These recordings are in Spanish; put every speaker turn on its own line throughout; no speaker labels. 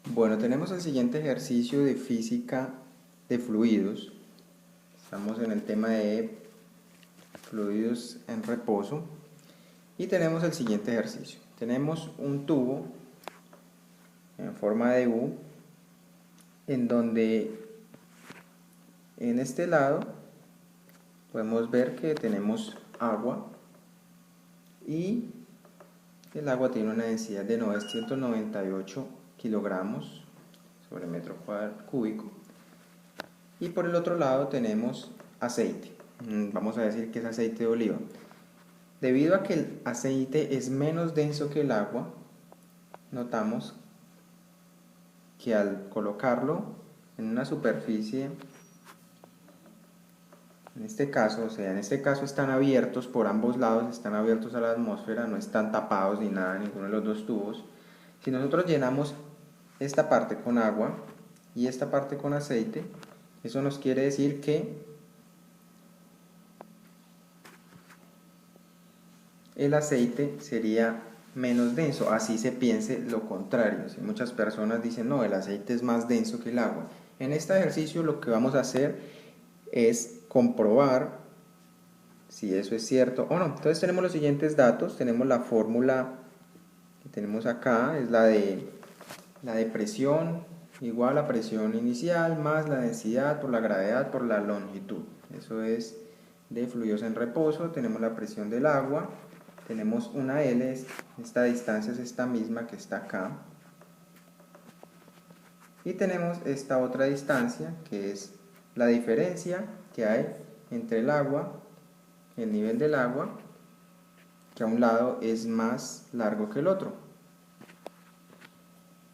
Bueno, tenemos el siguiente ejercicio de física de fluidos. Estamos en el tema de fluidos en reposo y tenemos el siguiente ejercicio. Tenemos un tubo en forma de U en donde en este lado podemos ver que tenemos agua y el agua tiene una densidad de 998 kilogramos sobre metro cúbico. Y por el otro lado tenemos aceite. Vamos a decir que es aceite de oliva. Debido a que el aceite es menos denso que el agua, notamos que al colocarlo en una superficie, en este caso están abiertos por ambos lados, están abiertos a la atmósfera, no están tapados ni nada, ninguno de los dos tubos. Si nosotros llenamos esta parte con agua y esta parte con aceite, eso nos quiere decir que el aceite sería menos denso, así se piense lo contrario. Si muchas personas dicen, no, el aceite es más denso que el agua. En este ejercicio lo que vamos a hacer es comprobar si eso es cierto o no. Entonces tenemos los siguientes datos, tenemos la fórmula que tenemos acá, es la de presión igual a presión inicial más la densidad por la gravedad por la longitud. Eso es de fluidos en reposo. Tenemos la presión del agua, tenemos una L, esta distancia es esta misma que está acá, y tenemos esta otra distancia que es la diferencia que hay entre el agua, el nivel del agua, que a un lado es más largo que el otro.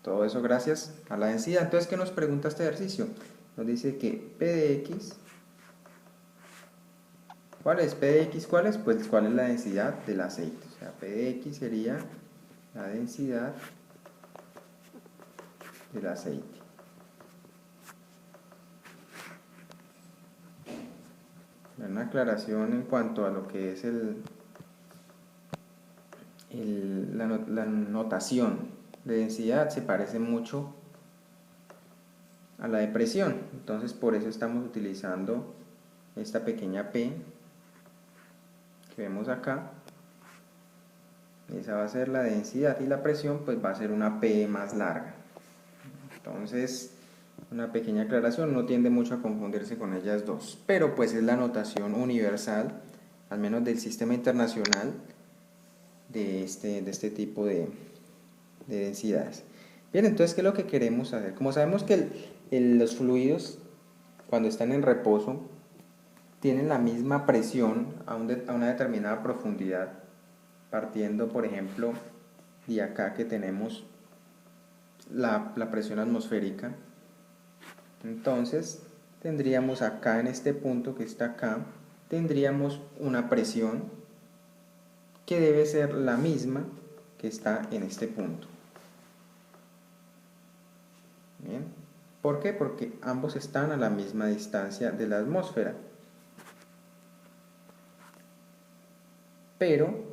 Todo eso gracias a la densidad. Entonces, ¿qué nos pregunta este ejercicio? Nos dice que P de X, ¿cuál es? P de X, ¿cuál es? Pues, ¿cuál es la densidad del aceite? O sea, P de X sería la densidad del aceite. Una aclaración en cuanto a lo que es la notación de densidad se parece mucho a la de presión. Entonces, por eso estamos utilizando esta pequeña P que vemos acá. Esa va a ser la densidad y la presión pues va a ser una P más larga. Entonces, una pequeña aclaración, no tiende mucho a confundirse con ellas dos, pero pues es la notación universal, al menos del sistema internacional, de este tipo de densidades. Bien, entonces, ¿qué es lo que queremos hacer? Como sabemos que los fluidos, cuando están en reposo, tienen la misma presión a una determinada profundidad, partiendo, por ejemplo, de acá que tenemos la presión atmosférica. Entonces tendríamos acá en este punto que está acá, tendríamos una presión que debe ser la misma que está en este punto. Bien. ¿Por qué? Porque ambos están a la misma distancia de la atmósfera. Pero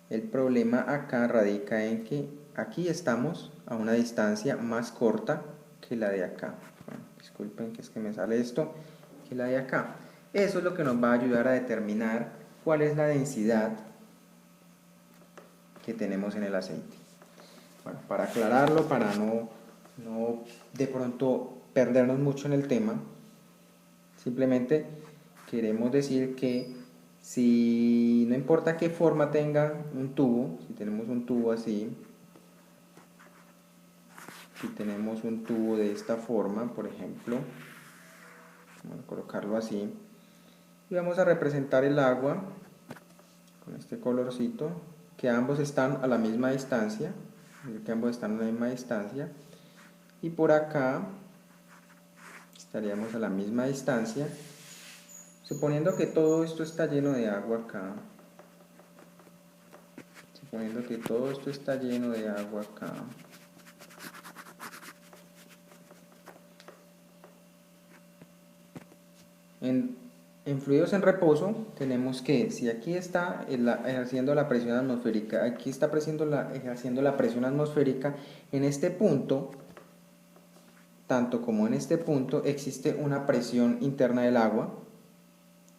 el problema acá radica en que aquí estamos a una distancia más corta que la de acá. Bueno, disculpen que es que me sale esto, que la de acá. Eso es lo que nos va a ayudar a determinar cuál es la densidad que tenemos en el aceite. Bueno, para aclararlo, para no de pronto perdernos mucho en el tema, simplemente queremos decir que si no importa qué forma tenga un tubo, si tenemos un tubo así, si tenemos un tubo de esta forma, por ejemplo, vamos a colocarlo así, y vamos a representar el agua con este colorcito, que ambos están a la misma distancia, que ambos están a la misma distancia, y por acá estaríamos a la misma distancia, suponiendo que todo esto está lleno de agua acá, suponiendo que todo esto está lleno de agua acá, en fluidos en reposo tenemos que, si aquí está ejerciendo la presión atmosférica, aquí está ejerciendo la presión atmosférica, en este punto tanto como en este punto, existe una presión interna del agua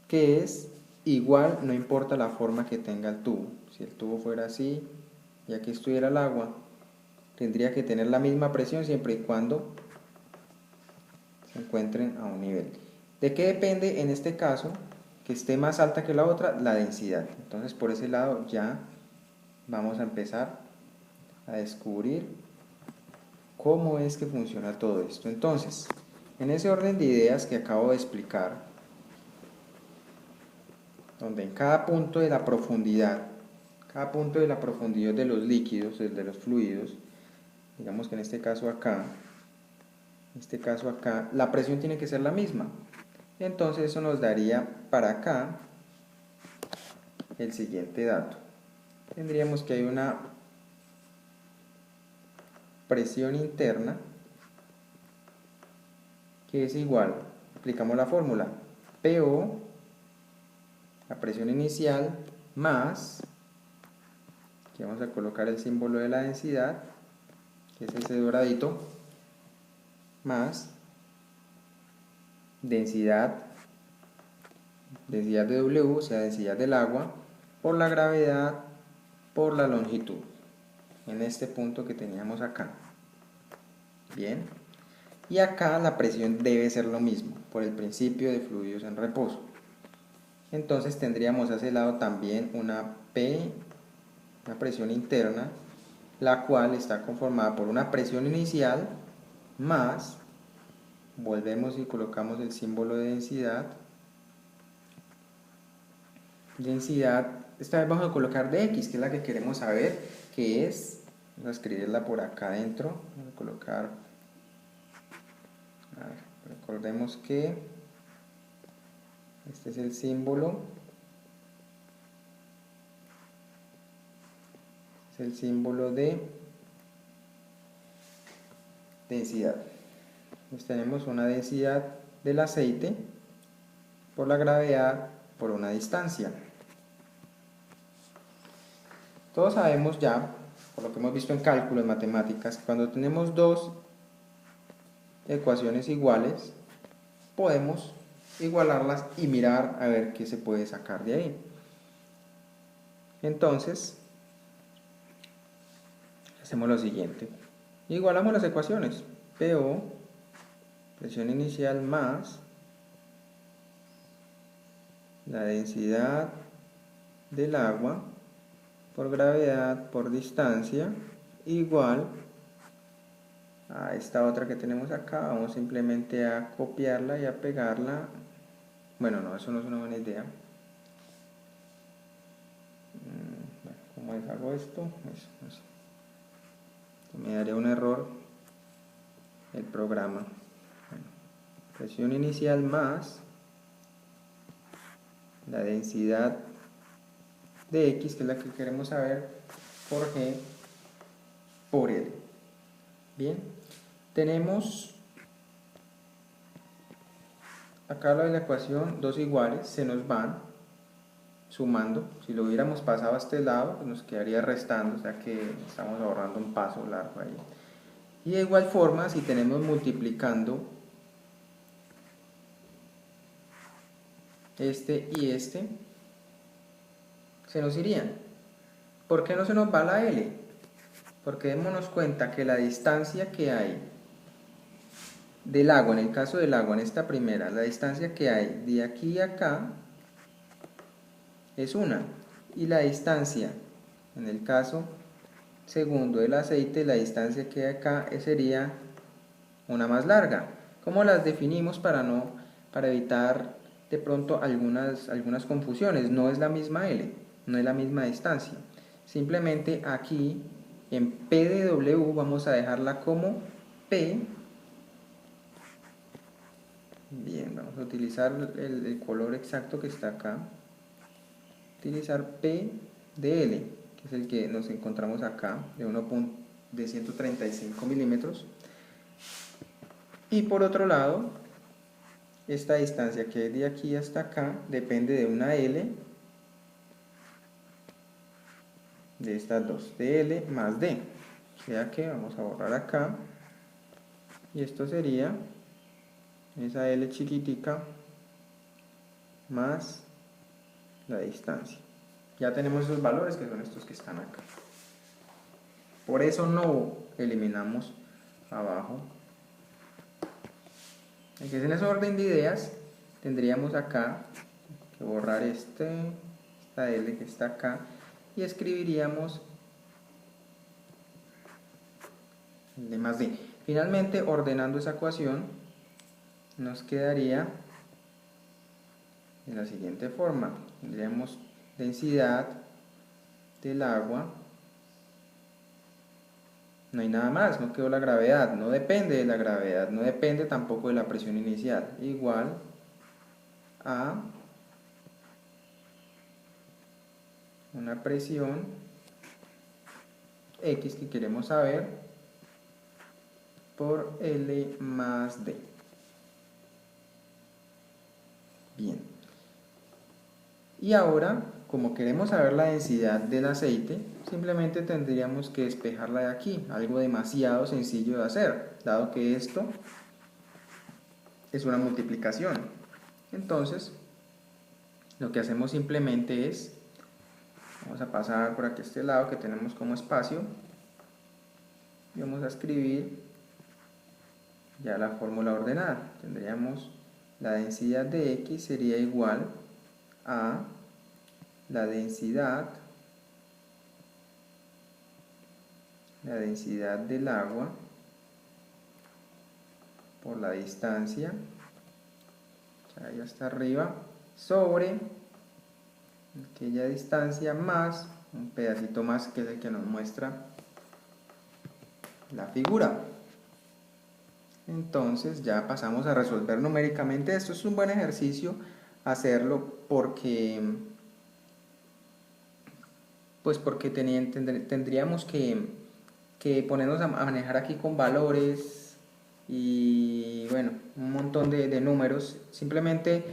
que es igual, no importa la forma que tenga el tubo. Si el tubo fuera así y aquí estuviera el agua, tendría que tener la misma presión siempre y cuando se encuentren a un nivel. ¿De qué depende en este caso? Que esté más alta que la otra, la densidad. Entonces por ese lado ya vamos a empezar a descubrir cómo es que funciona todo esto. Entonces, en ese orden de ideas que acabo de explicar, donde en cada punto de la profundidad de los líquidos, de los fluidos, digamos que en este caso acá, la presión tiene que ser la misma. Entonces eso nos daría para acá el siguiente dato. Tendríamos que hay una presión interna que es igual, aplicamos la fórmula, PO, la presión inicial, más, aquí vamos a colocar el símbolo de la densidad, que es ese doradito, más densidad de W, o sea, densidad del agua, por la gravedad, por la longitud, en este punto que teníamos acá. Bien, y acá la presión debe ser lo mismo, por el principio de fluidos en reposo. Entonces tendríamos a ese lado también una P, una presión interna, la cual está conformada por una presión inicial más, volvemos y colocamos el símbolo de densidad, esta vez vamos a colocar dx, que es la que queremos saber, que es, vamos a escribirla por acá adentro, vamos a colocar, recordemos que este es el símbolo, de densidad. Pues tenemos una densidad del aceite por la gravedad por una distancia. Todos sabemos ya, por lo que hemos visto en cálculo, en matemáticas, que cuando tenemos dos ecuaciones iguales, podemos igualarlas y mirar a ver qué se puede sacar de ahí. Entonces, hacemos lo siguiente. Igualamos las ecuaciones. PO, presión inicial más la densidad del agua por gravedad por distancia igual a esta otra que tenemos acá. Vamos simplemente a copiarla y a pegarla. Bueno, no, eso no es una buena idea. ¿Cómo hago esto? Eso. Me daría un error el programa. Bueno, presión inicial más la densidad de X, que es la que queremos saber, por G por L. Bien, tenemos acá la de la ecuación, dos iguales, se nos van sumando. Si lo hubiéramos pasado a este lado, pues nos quedaría restando, o sea que estamos ahorrando un paso largo ahí. Y de igual forma, si tenemos multiplicando este y este, se nos irían. ¿Por qué no se nos va la L? Porque démonos cuenta que la distancia que hay del agua, en el caso del agua, en esta primera, la distancia que hay de aquí a acá es una, y la distancia, en el caso segundo del aceite, la distancia que hay acá sería una más larga. ¿Cómo las definimos para evitar de pronto algunas confusiones? No es la misma L, no es la misma distancia. Simplemente aquí en P de W vamos a dejarla como P. Bien, vamos a utilizar el color exacto que está acá. Utilizar P de L, que es el que nos encontramos acá, de 135 milímetros. Y por otro lado, esta distancia que es de aquí hasta acá depende de una L, de estas dos, de L más D. O sea que vamos a borrar acá y esto sería esa L chiquitica más la distancia. Ya tenemos esos valores que son estos que están acá. Por eso no eliminamos abajo. Aquí en ese orden de ideas tendríamos acá que borrar esta L que está acá y escribiríamos D más D. Finalmente, ordenando esa ecuación, nos quedaría de la siguiente forma. Tendríamos densidad del agua, no hay nada más, no quedó la gravedad, no depende de la gravedad, no depende tampoco de la presión inicial, igual a una presión X que queremos saber por L más D. Bien. Y ahora, como queremos saber la densidad del aceite, simplemente tendríamos que despejarla de aquí, algo demasiado sencillo de hacer, dado que esto es una multiplicación. Entonces, lo que hacemos simplemente es, vamos a pasar por aquí a este lado que tenemos como espacio, y vamos a escribir ya la fórmula ordenada. Tendríamos la densidad de X sería igual a la densidad del agua por la distancia, ahí hasta arriba, sobre aquella distancia más un pedacito más que es el que nos muestra la figura. Entonces ya pasamos a resolver numéricamente. Esto es un buen ejercicio hacerlo porque tendríamos que ponernos a manejar aquí con valores y bueno, un montón de números. Simplemente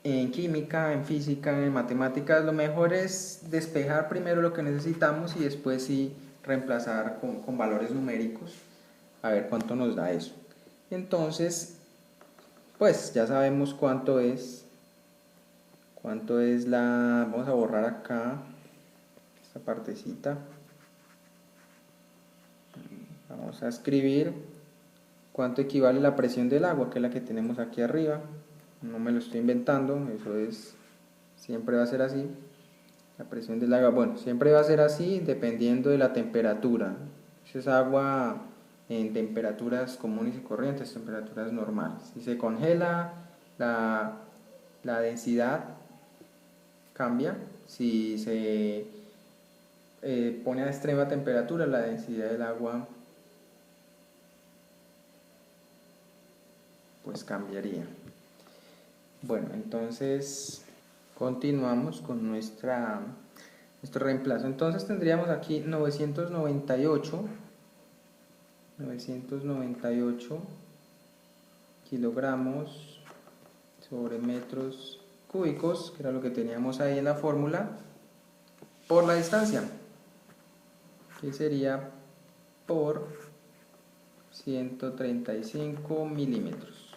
en química, en física, en matemáticas, lo mejor es despejar primero lo que necesitamos y después sí reemplazar con valores numéricos a ver cuánto nos da eso. Entonces, pues ya sabemos cuánto es vamos a borrar acá esta partecita, vamos a escribir cuánto equivale la presión del agua, que es la que tenemos aquí arriba, no me lo estoy inventando, eso es, siempre va a ser así, la presión del agua, bueno, siempre va a ser así dependiendo de la temperatura, eso es agua en temperaturas comunes y corrientes, temperaturas normales. Si se congela, la densidad cambia. Si se pone a extrema temperatura, la densidad del agua pues cambiaría. Bueno, entonces continuamos con nuestro reemplazo. Entonces tendríamos aquí 998 kilogramos sobre metros cúbicos, que era lo que teníamos ahí en la fórmula, por la distancia, que sería por 135 milímetros.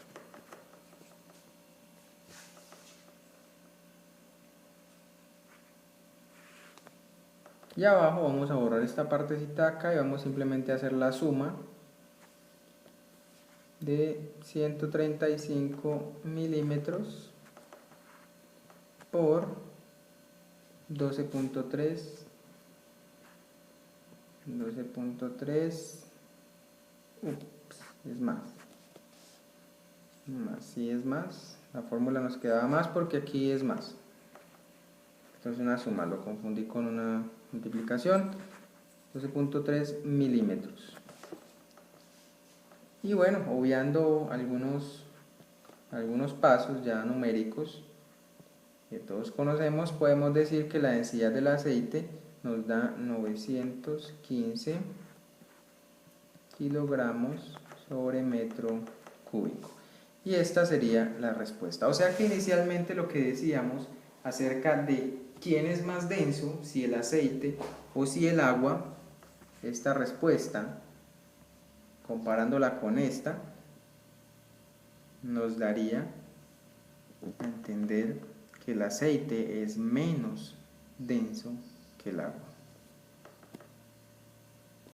Y abajo vamos a borrar esta partecita acá y vamos simplemente a hacer la suma de 135 milímetros por 12.3, es más, sí es más, la fórmula nos quedaba más porque aquí es más, entonces una suma, lo confundí con una multiplicación, 12.3 milímetros. Y bueno, obviando algunos pasos ya numéricos que todos conocemos, podemos decir que la densidad del aceite nos da 915 kilogramos sobre metro cúbico. Y esta sería la respuesta. O sea que inicialmente lo que decíamos acerca de quién es más denso, si el aceite o si el agua, esta respuesta comparándola con esta, nos daría a entender que el aceite es menos denso que el agua.